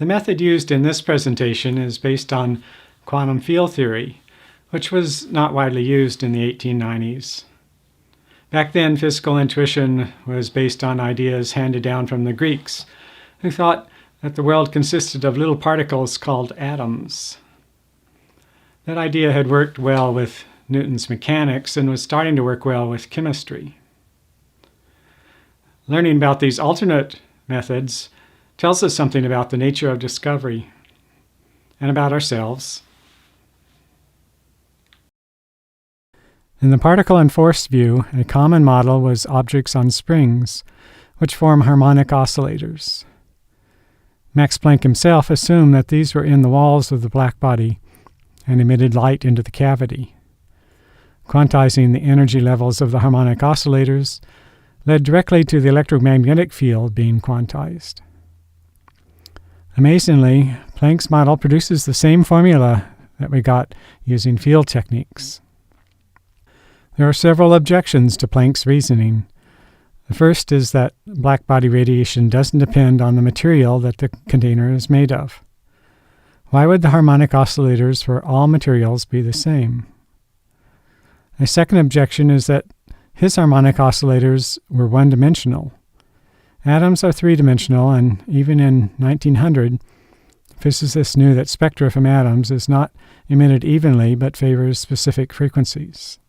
The method used in this presentation is based on quantum field theory, which was not widely used in the 1890s. Back then, physical intuition was based on ideas handed down from the Greeks, who thought that the world consisted of little particles called atoms. That idea had worked well with Newton's mechanics and was starting to work well with chemistry. Learning about these alternate methods tells us something about the nature of discovery and about ourselves. In the particle and force view, a common model was objects on springs, which form harmonic oscillators. Max Planck himself assumed that these were in the walls of the black body and emitted light into the cavity. Quantizing the energy levels of the harmonic oscillators led directly to the electromagnetic field being quantized. Amazingly, Planck's model produces the same formula that we got using field techniques. There are several objections to Planck's reasoning. The first is that black body radiation doesn't depend on the material that the container is made of. Why would the harmonic oscillators for all materials be the same? A second objection is that his harmonic oscillators were one-dimensional. Atoms are three-dimensional, and even in 1900, physicists knew that spectra from atoms is not emitted evenly but favors specific frequencies.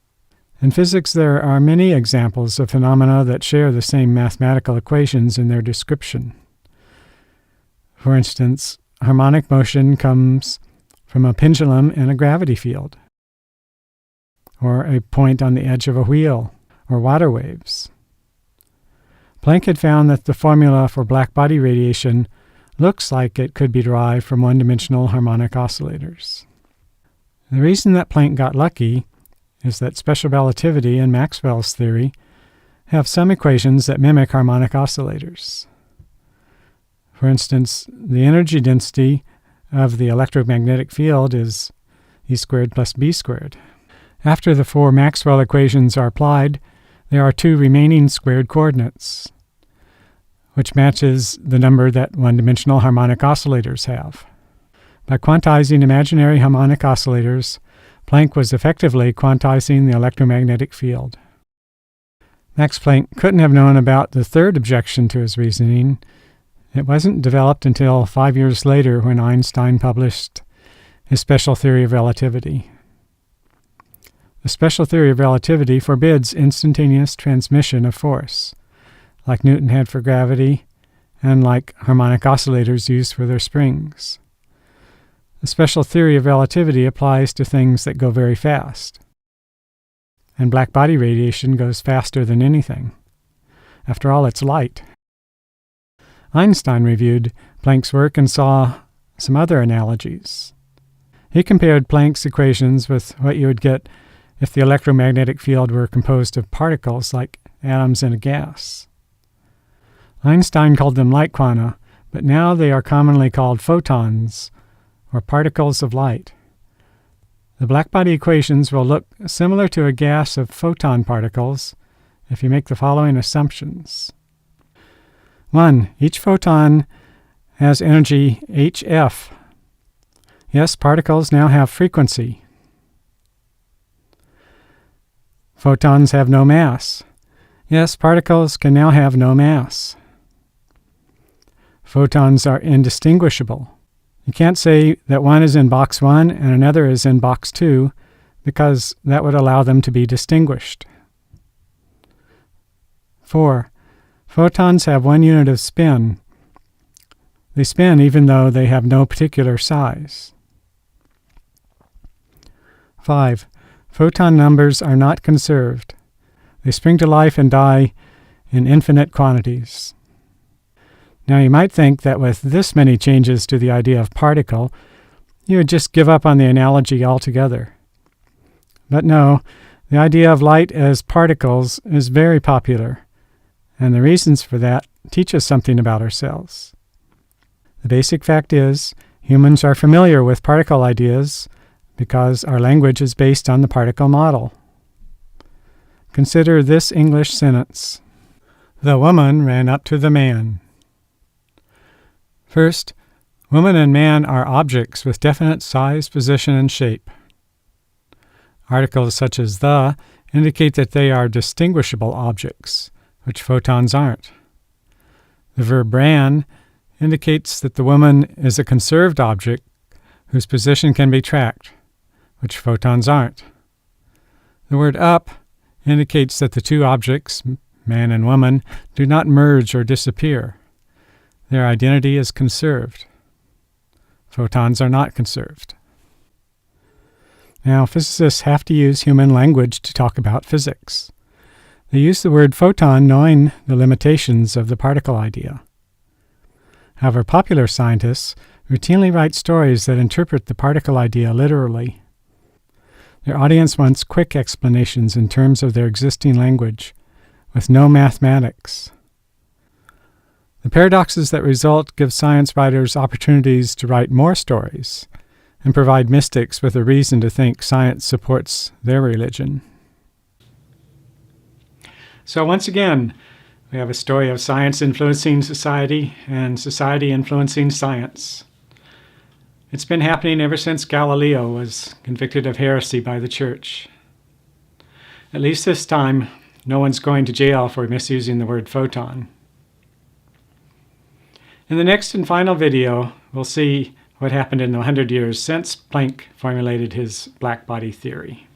In physics, there are many examples of phenomena that share the same mathematical equations in their description. For instance, harmonic motion comes from a pendulum in a gravity field, or a point on the edge of a wheel, or water waves. Planck had found that the formula for black body radiation looks like it could be derived from one-dimensional harmonic oscillators. The reason that Planck got lucky is that special relativity and Maxwell's theory have some equations that mimic harmonic oscillators. For instance, the energy density of the electromagnetic field is E squared plus B squared. After the four Maxwell equations are applied, there are two remaining squared coordinates, which matches the number that one-dimensional harmonic oscillators have. By quantizing imaginary harmonic oscillators, Planck was effectively quantizing the electromagnetic field. Max Planck couldn't have known about the third objection to his reasoning. It wasn't developed until 5 years later when Einstein published his special theory of relativity. The special theory of relativity forbids instantaneous transmission of force, like Newton had for gravity and like harmonic oscillators use for their springs. The special theory of relativity applies to things that go very fast, and black body radiation goes faster than anything. After all, it's light. Einstein reviewed Planck's work and saw some other analogies. He compared Planck's equations with what you would get if the electromagnetic field were composed of particles like atoms in a gas. Einstein called them light quanta, but now they are commonly called photons, or particles of light. The blackbody equations will look similar to a gas of photon particles if you make the following assumptions. 1. Each photon has energy hf. Yes, particles now have frequency. Photons have no mass. Yes, particles can now have no mass. Photons are indistinguishable. You can't say that one is in box 1 and another is in box 2 because that would allow them to be distinguished. 4. Photons have one unit of spin. They spin even though they have no particular size. 5. Photon numbers are not conserved. They spring to life and die in infinite quantities. Now you might think that with this many changes to the idea of particle, you would just give up on the analogy altogether. But no, the idea of light as particles is very popular, and the reasons for that teach us something about ourselves. The basic fact is, humans are familiar with particle ideas because our language is based on the particle model. Consider this English sentence. The woman ran up to the man. First, Woman and man are objects with definite size, position, and shape. Articles such as the indicate that they are distinguishable objects, which photons aren't. The verb ran indicates that the woman is a conserved object whose position can be tracked, which photons aren't. The word up indicates that the two objects, man and woman, do not merge or disappear. Their identity is conserved. Photons are not conserved. Now, physicists have to use human language to talk about physics. They use the word photon knowing the limitations of the particle idea. However, popular scientists routinely write stories that interpret the particle idea literally. Their audience wants quick explanations in terms of their existing language, with no mathematics. The paradoxes that result give science writers opportunities to write more stories and provide mystics with a reason to think science supports their religion. So once again, we have a story of science influencing society and society influencing science. It's been happening ever since Galileo was convicted of heresy by the church. At least this time, no one's going to jail for misusing the word photon. In the next and final video, we'll see what happened in the 100 years since Planck formulated his black body theory.